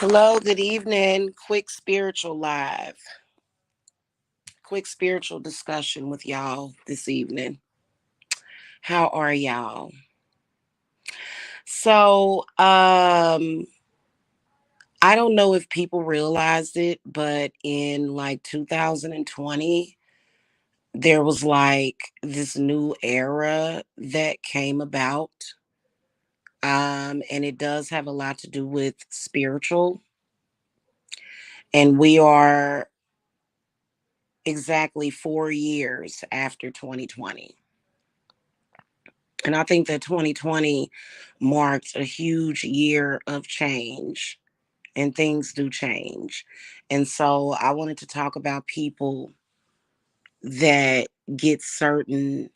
Hello, good evening. Quick spiritual discussion with y'all this evening. How are y'all? So, I don't know if people realized it, but in like 2020, there was like this new era that came about. And it does have a lot to do with spiritual. And we are exactly 4 years after 2020. And I think that 2020 marked a huge year of change, and things do change. And so I wanted to talk about people that get certain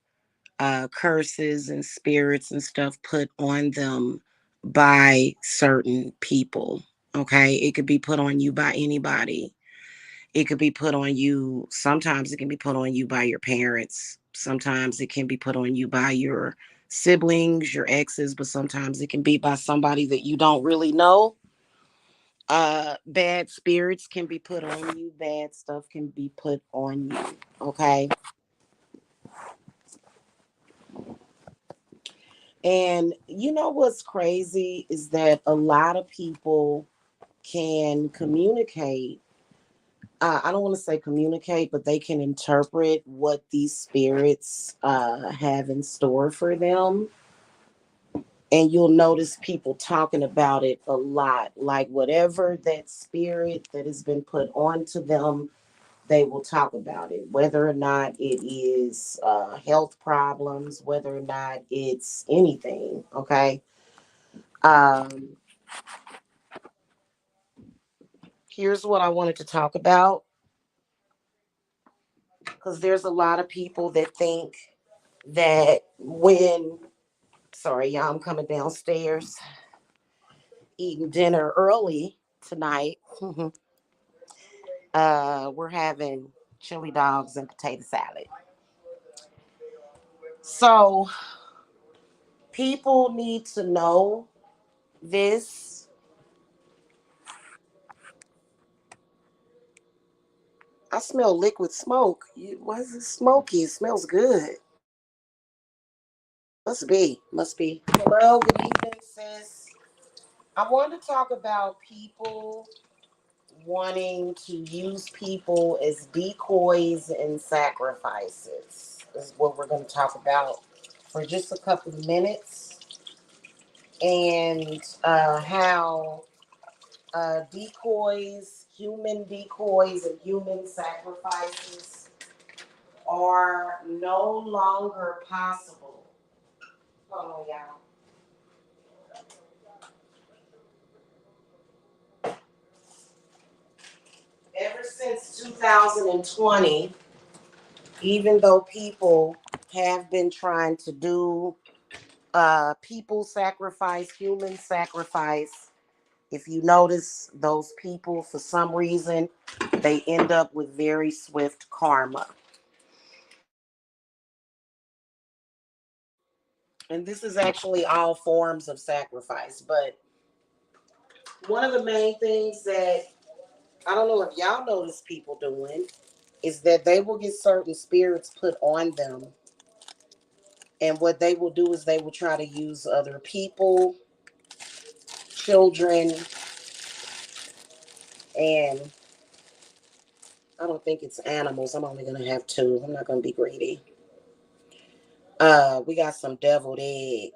curses and spirits and stuff put on them by certain people. Okay. It could be put on you by anybody. It could be put on you. Sometimes it can be put on you by your parents. Sometimes it can be put on you by your siblings, your exes, but sometimes it can be by somebody that you don't really know. Bad spirits can be put on you. Bad stuff can be put on you. Okay. And you know what's crazy is that a lot of people can communicate. I don't want to say communicate, but they can interpret what these spirits have in store for them. And you'll notice people talking about it a lot. Like whatever that spirit that has been put onto them, they will talk about it. Whether or not it is health problems, whether or not it's anything. Okay. Um, Here's what I wanted to talk about, because there's a lot of people that think that when, sorry, y'all, I'm coming downstairs eating dinner early tonight. We're having chili dogs and potato salad. So people need to know this. I smell liquid smoke. Why is it smoky? It smells good. Must be. Hello, good evening, sis. I want to talk about people wanting to use people as decoys and sacrifices. This is what we're going to talk about for just a couple of minutes, and how human decoys and human sacrifices are no longer possible. Hold on, y'all. Ever since 2020, even though people have been trying to do people sacrifice, human sacrifice, if you notice those people, for some reason, they end up with very swift karma. And this is actually all forms of sacrifice. But one of the main things that I don't know if y'all notice people doing is that they will get certain spirits put on them. And what they will do is they will try to use other people, children, and I don't think it's animals. I'm only going to have two. I'm not going to be greedy. We got some deviled egg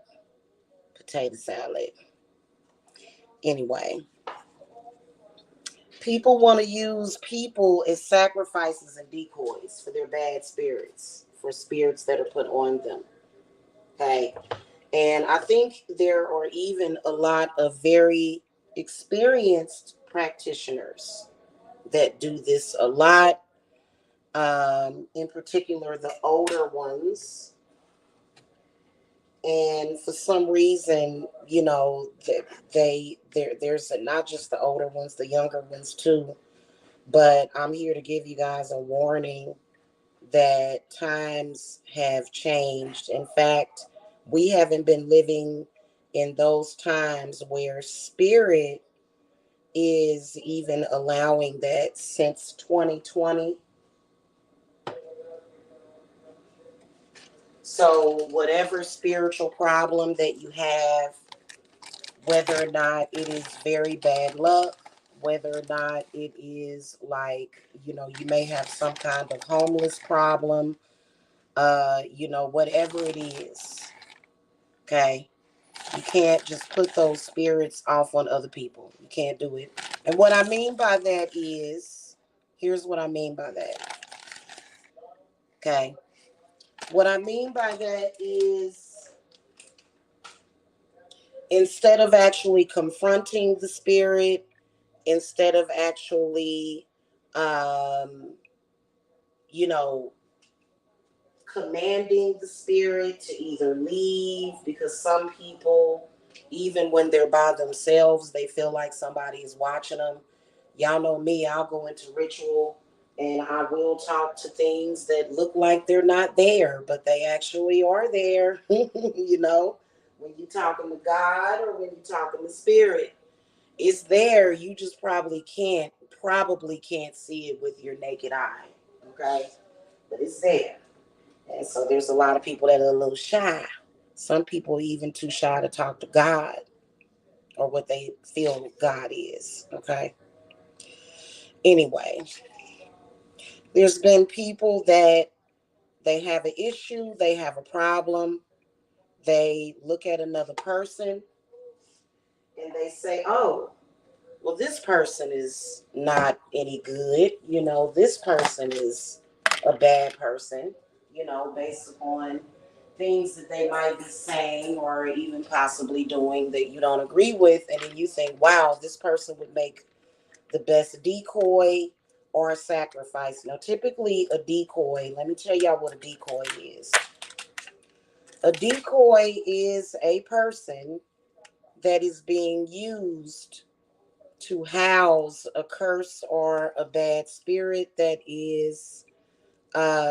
potato salad. Anyway, people want to use people as sacrifices and decoys for their bad spirits, for spirits that are put on them. Okay. And I think there are even a lot of very experienced practitioners that do this a lot. In particular, the older ones. And for some reason, there's not just the older ones, the younger ones too. But I'm here to give you guys a warning that times have changed. In fact, we haven't been living in those times where spirit is even allowing that since 2020. So, whatever spiritual problem that you have, whether or not it is very bad luck, whether or not it is like, you may have some kind of homeless problem, whatever it is, okay? You can't just put those spirits off on other people. You can't do it. And what I mean by that is, here's what I mean by that, okay? What I mean by that is, instead of actually confronting the spirit, instead of actually, um, you know, commanding the spirit to either leave, because some people, even when they're by themselves, they feel like somebody is watching them. Y'all know me, I'll go into ritual and I will talk to things that look like they're not there, but they actually are there. When you're talking to God or when you're talking to spirit, it's there. You just probably can't see it with your naked eye. Okay? But it's there. And so there's a lot of people that are a little shy. Some people are even too shy to talk to God or what they feel God is. Okay. Anyway, there's been people that they have an issue, they have a problem, they look at another person and they say, oh, well, this person is not any good. This person is a bad person, based upon things that they might be saying or even possibly doing that you don't agree with. And then you think, wow, this person would make the best decoy or a sacrifice. Now, typically, a decoy, let me tell y'all what a decoy is. A decoy is a person that is being used to house a curse or a bad spirit that is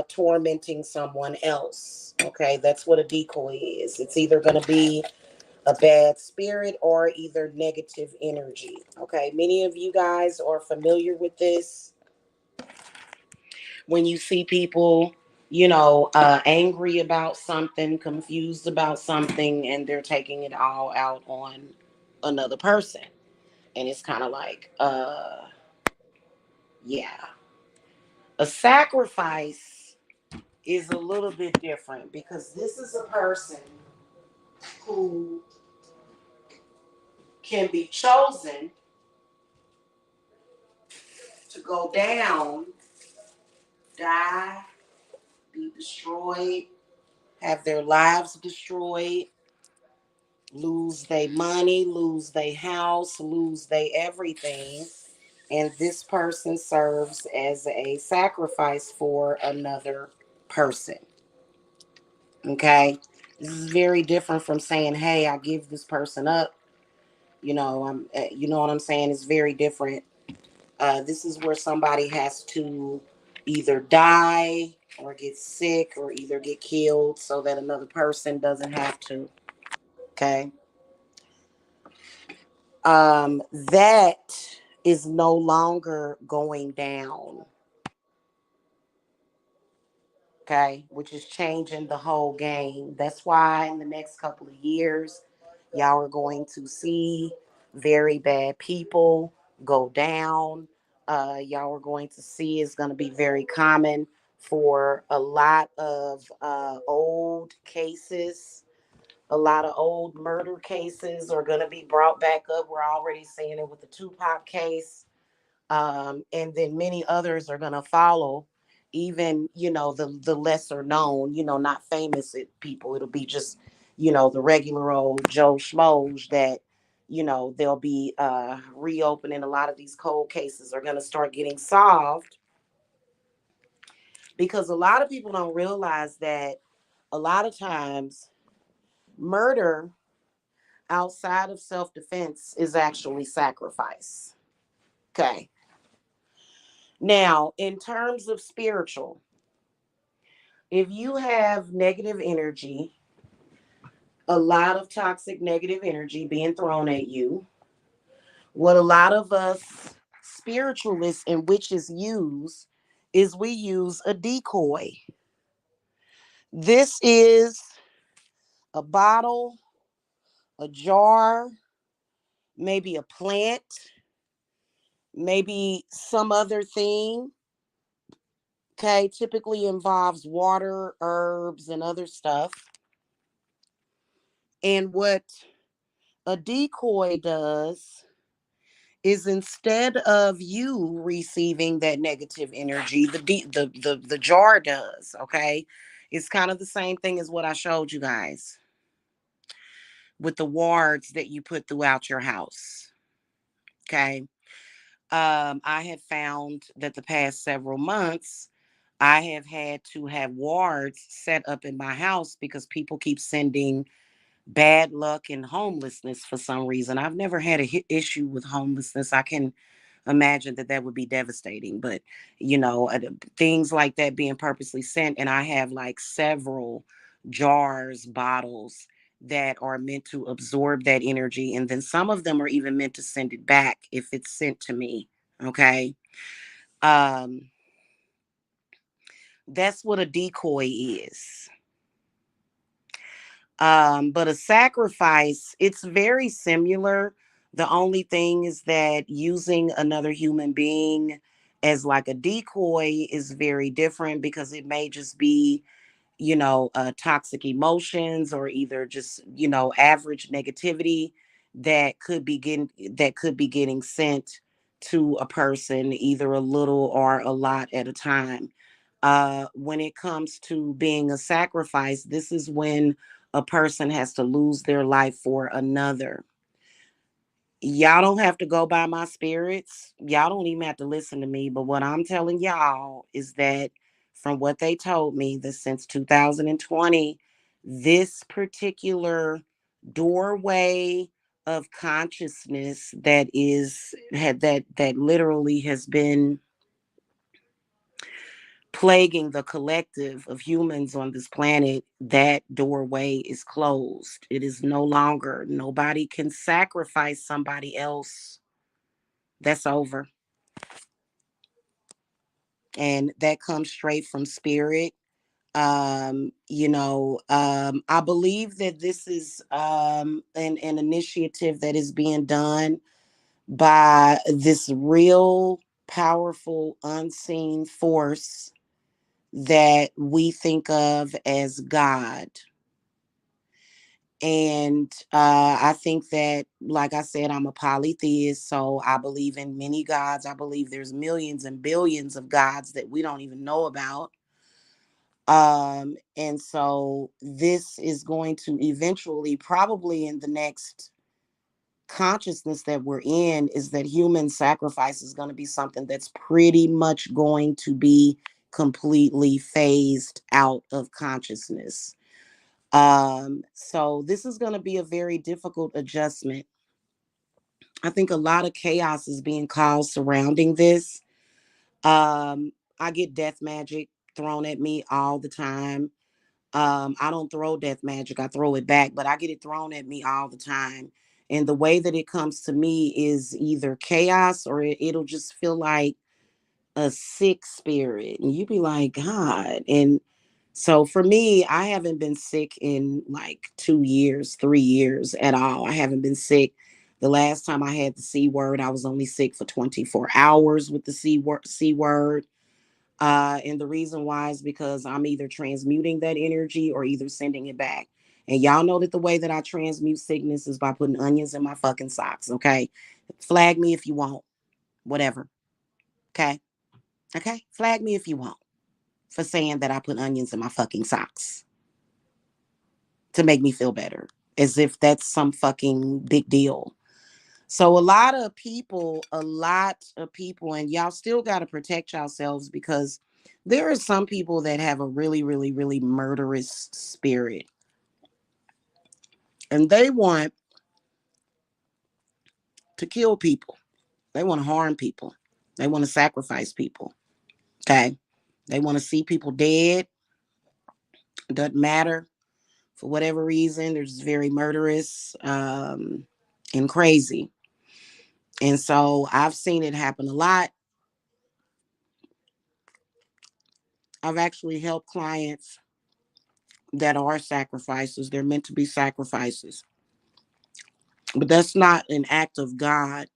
tormenting someone else. Okay, that's what a decoy is. It's either going to be a bad spirit or either negative energy. Okay, many of you guys are familiar with this. When you see people, angry about something, confused about something, and they're taking it all out on another person. And it's kind of like, yeah. A sacrifice is a little bit different because this is a person who can be chosen to go down, die, be destroyed, have their lives destroyed, lose their money, lose their house, lose their everything. And this person serves as a sacrifice for another person. Okay? This is very different from saying, hey, I give this person up. You know what I'm saying? It's very different. This is where somebody has to either die or get sick or either get killed so that another person doesn't have to. Okay. That is no longer going down. Okay, which is changing the whole game. That's why in the next couple of years, y'all are going to see very bad people go down. Y'all are going to see it's going to be very common for a lot of old cases. A lot of old murder cases are going to be brought back up. We're already seeing it with the Tupac case, and then many others are going to follow. Even the lesser known, not famous people. It'll be just the regular old Joe Schmoes that they'll be reopening. A lot of these cold cases are going to start getting solved because a lot of people don't realize that a lot of times murder outside of self-defense is actually sacrifice. Okay. Now, in terms of spiritual, if you have negative energy, a lot of toxic negative energy being thrown at you, What a lot of us spiritualists and witches use is we use a decoy. This is a bottle, a jar, maybe a plant, maybe some other thing. Okay, typically involves water, herbs, and other stuff. And what a decoy does is instead of you receiving that negative energy, the jar does. Okay, it's kind of the same thing as what I showed you guys with the wards that you put throughout your house. Okay, I have found that the past several months, I have had to have wards set up in my house because people keep sending bad luck and homelessness for some reason. I've never had a issue with homelessness. I can imagine that that would be devastating, but things like that being purposely sent, and I have like several jars, bottles that are meant to absorb that energy, and then some of them are even meant to send it back if it's sent to me. Okay. um that's what a decoy is. But a sacrifice, it's very similar. The only thing is that using another human being as like a decoy is very different because it may just be, toxic emotions or either just, average negativity that could be getting sent to a person either a little or a lot at a time. When it comes to being a sacrifice, this is when a person has to lose their life for another. Y'all don't have to go by my spirits. Y'all don't even have to listen to me. But what I'm telling y'all is that from what they told me, that since 2020, this particular doorway of consciousness that literally has been plaguing the collective of humans on this planet, that doorway is closed. It is no longer, nobody can sacrifice somebody else. That's over. And that comes straight from spirit. I believe that this is an initiative that is being done by this real powerful unseen force that we think of as God. And I think that, like I said, I'm a polytheist, so I believe in many gods. I believe there's millions and billions of gods that we don't even know about. And so this is going to eventually, probably in the next consciousness that we're in, is that human sacrifice is going to be something that's pretty much going to be completely phased out of consciousness. So this is going to be a very difficult adjustment. I think a lot of chaos is being caused surrounding this. I get death magic thrown at me all the time. I don't throw death magic, I throw it back, but I get it thrown at me all the time. And the way that it comes to me is either chaos or it'll just feel like a sick spirit. And you be like, God. And so for me, I haven't been sick in like 2 years, 3 years at all. I haven't been sick. The last time I had the C word, I was only sick for 24 hours with the C word. And the reason why is because I'm either transmuting that energy or either sending it back. And y'all know that the way that I transmute sickness is by putting onions in my fucking socks. Okay. Flag me if you want. Whatever. Okay. Okay. Flag me if you want for saying that I put onions in my fucking socks to make me feel better, as if that's some fucking big deal. So a lot of people, and y'all still got to protect yourselves because there are some people that have a really, really, really murderous spirit, and they want to kill people. They want to harm people. They want to sacrifice people. Okay, they want to see people dead. It doesn't matter for whatever reason. They're just very murderous and crazy. And so I've seen it happen a lot. I've actually helped clients that are sacrifices. They're meant to be sacrifices. But that's not an act of God.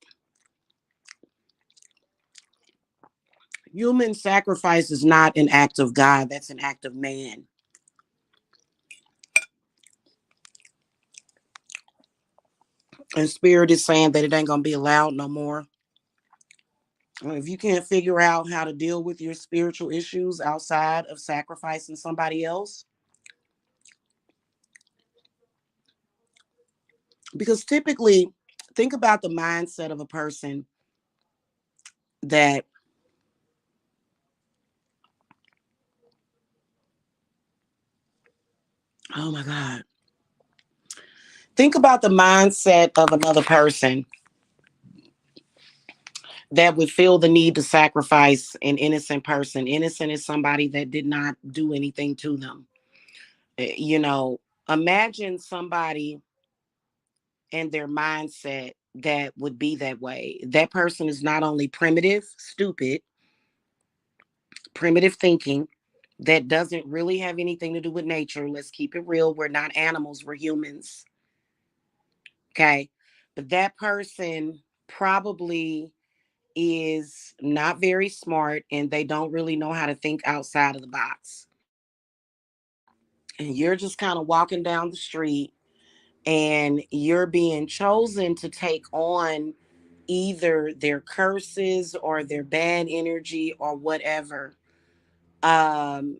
Human sacrifice is not an act of God. That's an act of man. And spirit is saying that it ain't gonna be allowed no more. If you can't figure out how to deal with your spiritual issues outside of sacrificing somebody else, because typically, think about the mindset of a person that, oh my God, think about the mindset of another person that would feel the need to sacrifice an innocent person. Innocent is somebody that did not do anything to them. You know, imagine somebody and their mindset that would be that way. That person is not only primitive, stupid, primitive thinking that doesn't really have anything to do with nature. Let's keep it real. We're not animals, we're humans. Okay. But that person probably is not very smart and they don't really know how to think outside of the box. And you're just kind of walking down the street and you're being chosen to take on either their curses or their bad energy or whatever. Um,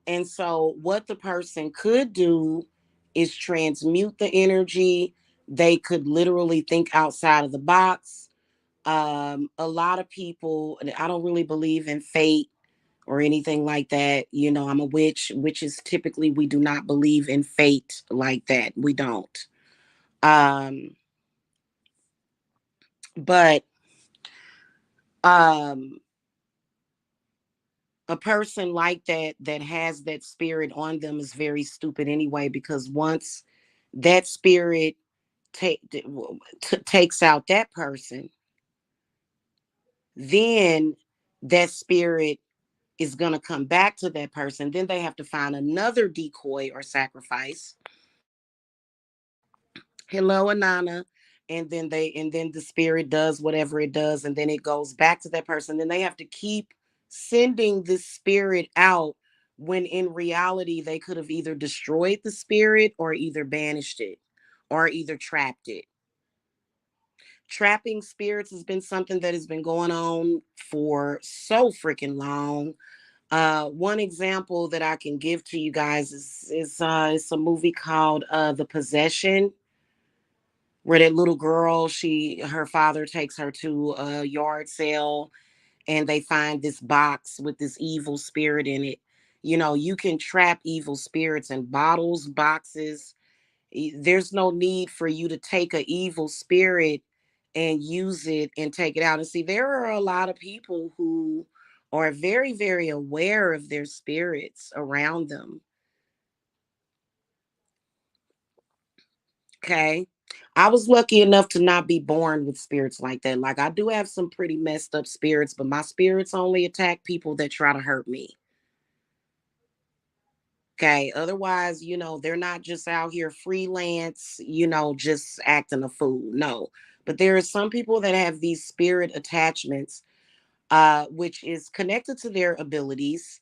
and so, what the person could do is transmute the energy. They could literally think outside of the box. A lot of people, I don't really believe in fate or anything like that. You know, I'm a witch. Witches typically, we do not believe in fate like that. We don't. Um, but um, a person like that that has that spirit on them is very stupid anyway, because once that spirit takes out that person, then that spirit is going to come back to that person. Then they have to find another decoy or sacrifice. Hello, Anana. And then the spirit does whatever it does, and then it goes back to that person. Then they have to keep sending this spirit out, when in reality they could have either destroyed the spirit or either banished it or either trapped it. Trapping spirits has been something that has been going on for so freaking long. One example that I can give to you guys is it's a movie called The Possession, where that little girl, her father takes her to a yard sale and they find this box with this evil spirit in it. You know, you can trap evil spirits in bottles, boxes. There's no need for you to take a evil spirit and use it and take it out. And see, there are a lot of people who are very, very aware of their spirits around them. Okay. I was lucky enough to not be born with spirits like that. Like, I do have some pretty messed up spirits, but my spirits only attack people that try to hurt me. Okay. Otherwise, they're not just out here freelance, just acting a fool. No. But there are some people that have these spirit attachments, which is connected to their abilities.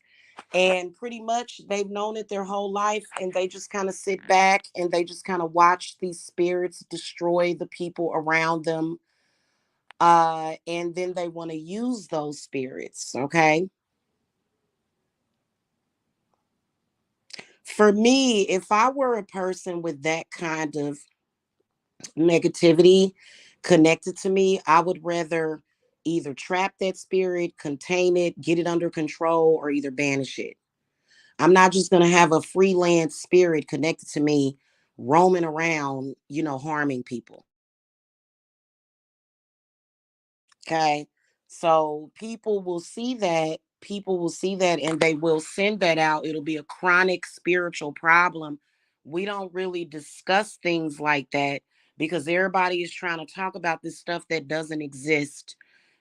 And pretty much they've known it their whole life, and they just kind of sit back and they just kind of watch these spirits destroy the people around them. And then they want to use those spirits. Okay. For me, if I were a person with that kind of negativity connected to me, I would rather either trap that spirit, contain it, get it under control, or either banish it. I'm not just going to have a freelance spirit connected to me roaming around, harming people. Okay. So people will see that. People will see that and they will send that out. It'll be a chronic spiritual problem. We don't really discuss things like that because everybody is trying to talk about this stuff that doesn't exist.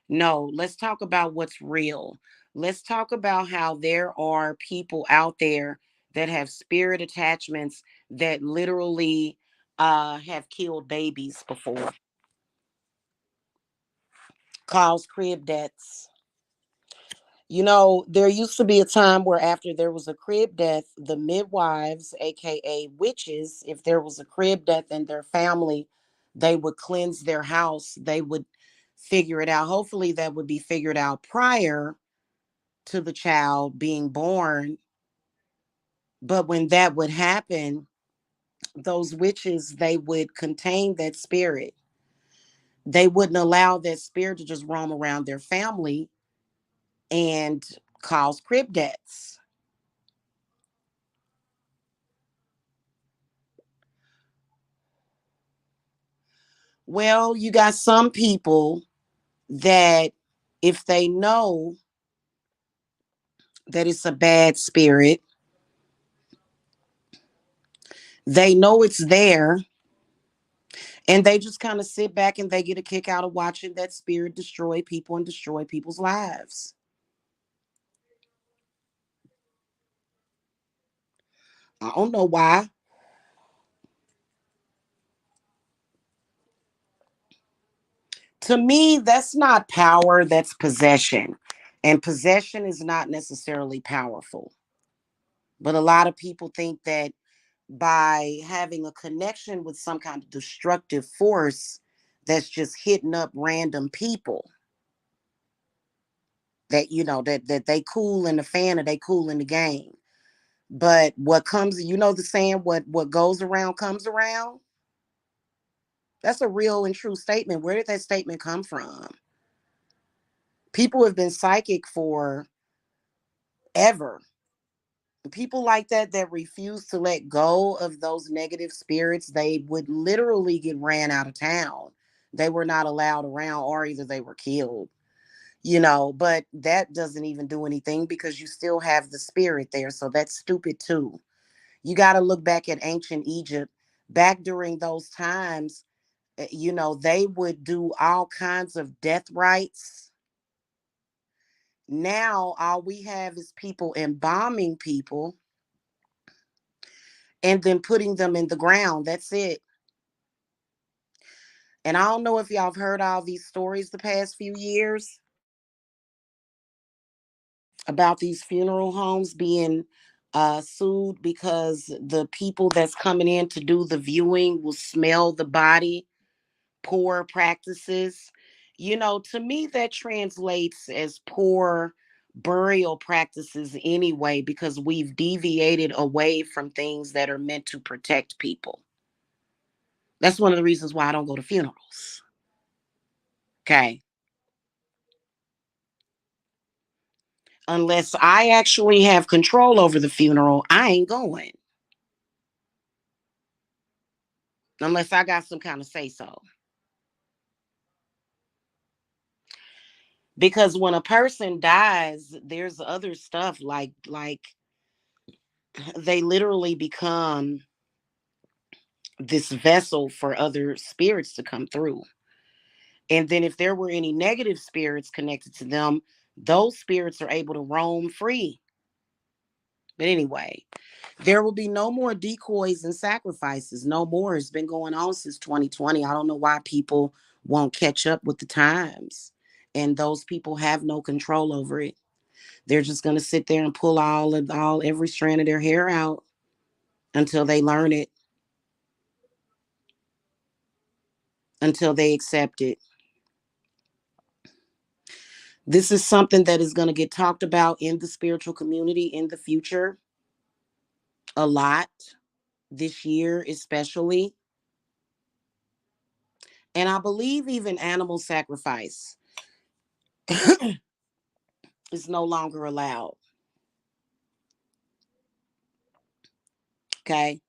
No, let's talk about what's real. Let's talk about how there are people out there that have spirit attachments that literally have killed babies before, caused crib deaths. There used to be a time where after there was a crib death, the midwives, aka witches, if there was a crib death in their family, they would cleanse their house. They would figure it out. Hopefully, that would be figured out prior to the child being born. But when that would happen, those witches, they would contain that spirit. They wouldn't allow that spirit to just roam around their family and cause crib deaths. Well, you got some people that if they know that it's a bad spirit, they know it's there, and they just kind of sit back and they get a kick out of watching that spirit destroy people and destroy people's lives. I don't know why. To me, that's not power, that's possession. And possession is not necessarily powerful. But a lot of people think that by having a connection with some kind of destructive force that's just hitting up random people, that that they cool in the fan or they cool in the game. But what comes, the saying, what goes around comes around. That's a real and true statement. Where did that statement come from? People have been psychic for ever. People like that refuse to let go of those negative spirits, they would literally get ran out of town. They were not allowed around, or either they were killed. But that doesn't even do anything because you still have the spirit there. So that's stupid too. You got to look back at ancient Egypt. Back during those times, they would do all kinds of death rites. Now all we have is people embalming people and then putting them in the ground. That's it. And I don't know if y'all have heard all these stories the past few years about these funeral homes being sued because the people that's coming in to do the viewing will smell the body, poor practices. To me, that translates as poor burial practices anyway, because we've deviated away from things that are meant to protect people. That's one of the reasons why I don't go to funerals. Okay. Unless I actually have control over the funeral, I ain't going. Unless I got some kind of say so. Because when a person dies, there's other stuff like they literally become this vessel for other spirits to come through. And then if there were any negative spirits connected to them, those spirits are able to roam free. But anyway, there will be no more decoys and sacrifices. No more. It's been going on since 2020. I don't know why people won't catch up with the times. And those people have no control over it. They're just gonna sit there and pull every strand of their hair out until they learn it, until they accept it. This is something that is going to get talked about in the spiritual community in the future a lot, this year especially. And I believe even animal sacrifice is no longer allowed. Okay.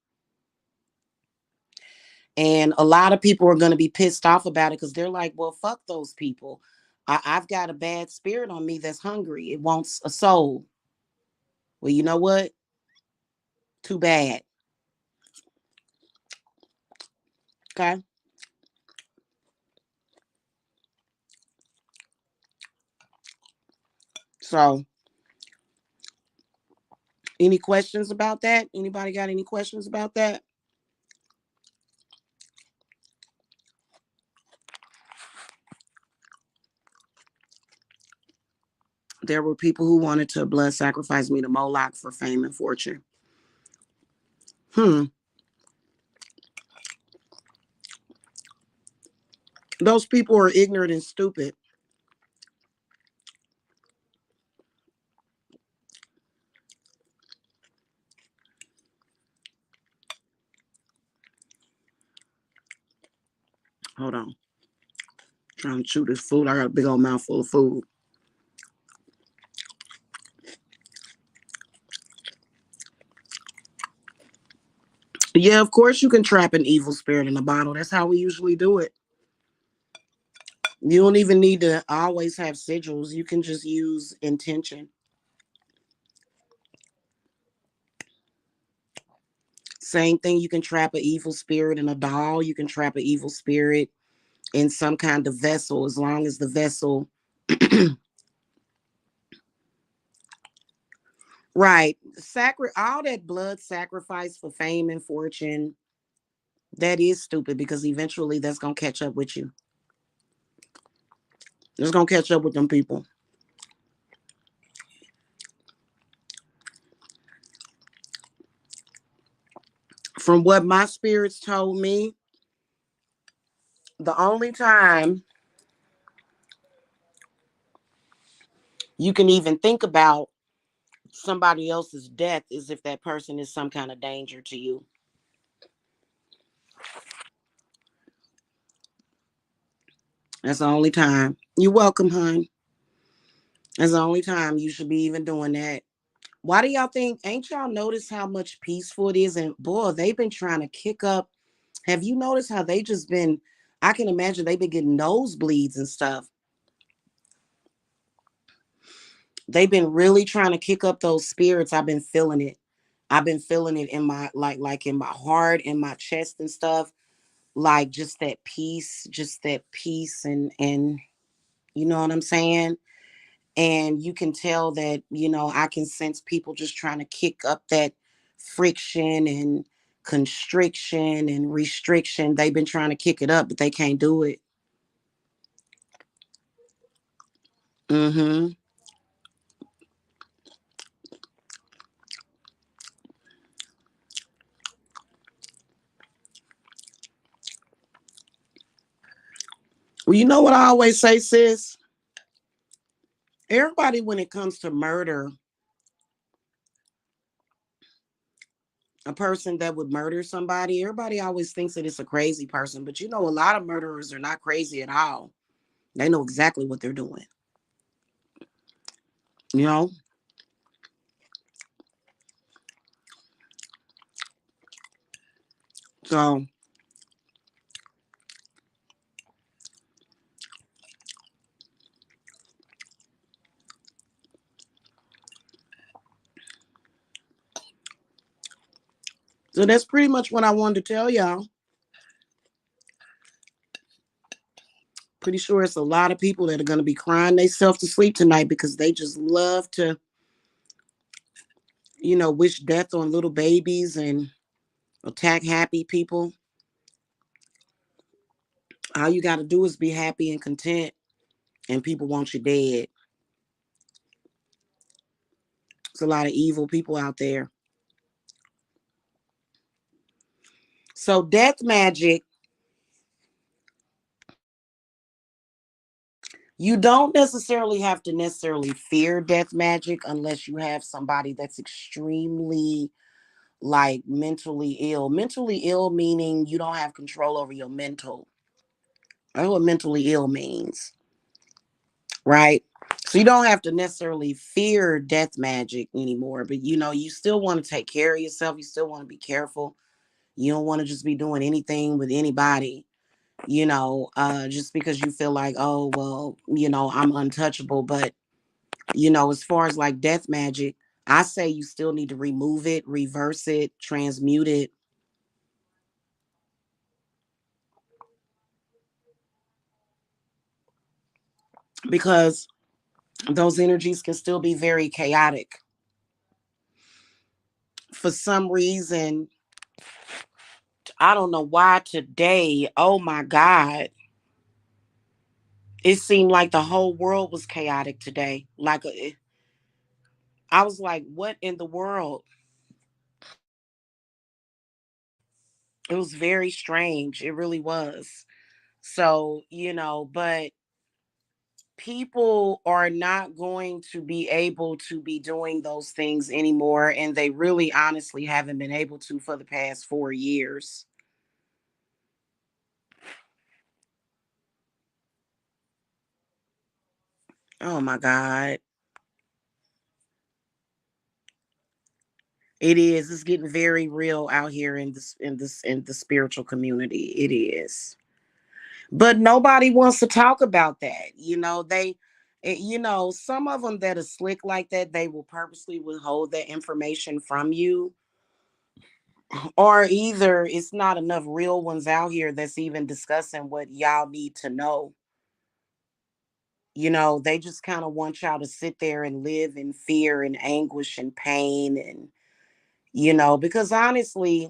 And a lot of people are going to be pissed off about it because they're like, well, fuck those people. I've got a bad spirit on me that's hungry. It wants a soul. Well, you know what? Too bad. Okay. So, any questions about that? Anybody got any questions about that? There were people who wanted to blood sacrifice me to Moloch for fame and fortune. Hmm. Those people are ignorant and stupid. Hold on. Trying to chew this food. I got a big old mouthful of food. Yeah, of course you can trap an evil spirit in a bottle. That's how we usually do it. You don't even need to always have sigils. You can just use intention. Same thing, you can trap an evil spirit in a doll. You can trap an evil spirit in some kind of vessel as long as the vessel. Right. All that blood sacrifice for fame and fortune, that is stupid because eventually that's gonna catch up with you. It's gonna catch up with them people. From what my spirits told me, the only time you can even think about somebody else's death is if that person is some kind of danger to you. That's the only time. You're welcome, hon. That's the only time you should be even doing that. Why do y'all think? Ain't y'all noticed how much peaceful it is? And boy, they've been trying to kick up. Have you noticed how they just been? I can imagine they've been getting nosebleeds and stuff. They've been really trying to kick up those spirits. I've been feeling it. I've been feeling it in my like in my heart, in my chest and stuff. Like just that peace and you know what I'm saying? And you can tell that, I can sense people just trying to kick up that friction and constriction and restriction. They've been trying to kick it up, but they can't do it. Mm-hmm. Well, you know what I always say, sis? Everybody, when it comes to murder, a person that would murder somebody, everybody always thinks that it's a crazy person. But a lot of murderers are not crazy at all. They know exactly what they're doing. You know? So so that's pretty much what I wanted to tell y'all. Pretty sure it's a lot of people that are going to be crying themselves to sleep tonight because they just love to, wish death on little babies and attack happy people. All you got to do is be happy and content, and people want you dead. It's a lot of evil people out there. So, death magic, you don't necessarily fear death magic unless you have somebody that's extremely like mentally ill. Mentally ill meaning you don't have control over your mental. That's what mentally ill means, right? So you don't have to necessarily fear death magic anymore, but you still want to take care of yourself. You still want to be careful. You don't want to just be doing anything with anybody, just because you feel like, oh, well, I'm untouchable. But, as far as like death magic, I say you still need to remove it, reverse it, transmute it, because Those energies can still be very chaotic. For some reason, I don't know why today, oh my God, it seemed like the whole world was chaotic today. I was like, what in the world? It was very strange. It really was. So, but people are not going to be able to be doing those things anymore. And they really honestly haven't been able to for the past 4 years. Oh my God. It is. It's getting very real out here in the spiritual community. It is. But nobody wants to talk about that. Some of them that are slick like that, they will purposely withhold that information from you, or either it's not enough real ones out here that's even discussing what y'all need to know. They just kind of want y'all to sit there and live in fear and anguish and pain, and because honestly,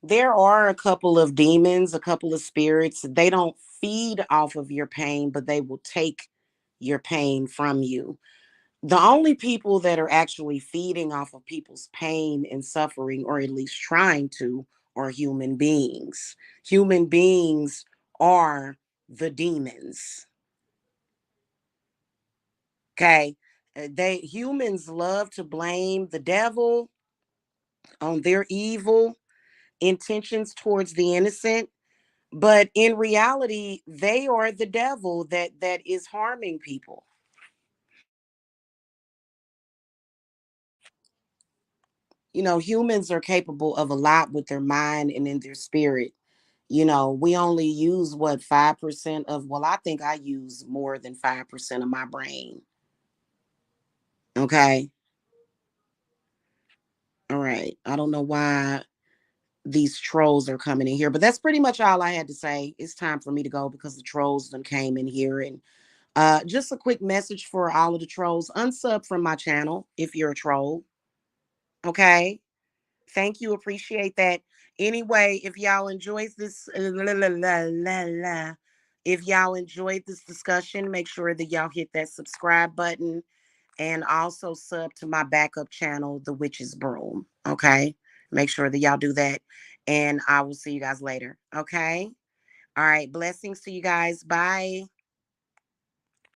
there are a couple of demons, a couple of spirits. They don't feed off of your pain, but they will take your pain from you. The only people that are actually feeding off of people's pain and suffering, or at least trying to, are human beings. Human beings are the demons. Okay. They Humans love to blame the devil on their evil intentions towards the innocent. But in reality, they are the devil that is harming people. Humans are capable of a lot with their mind and in their spirit. We only use what 5% of, well, I think I use more than 5% of my brain. Okay. All right. I don't know why these trolls are coming in here, but that's pretty much all I had to say. It's time for me to go because the trolls then came in here. And just a quick message for all of the trolls: unsub from my channel if you're a troll. Okay. Thank you. Appreciate that. Anyway, if y'all enjoyed this, if y'all enjoyed this discussion, make sure that y'all hit that subscribe button and also sub to my backup channel, The Witch's Broom. Okay. Make sure that y'all do that. And I will see you guys later. Okay. All right. Blessings to you guys. Bye.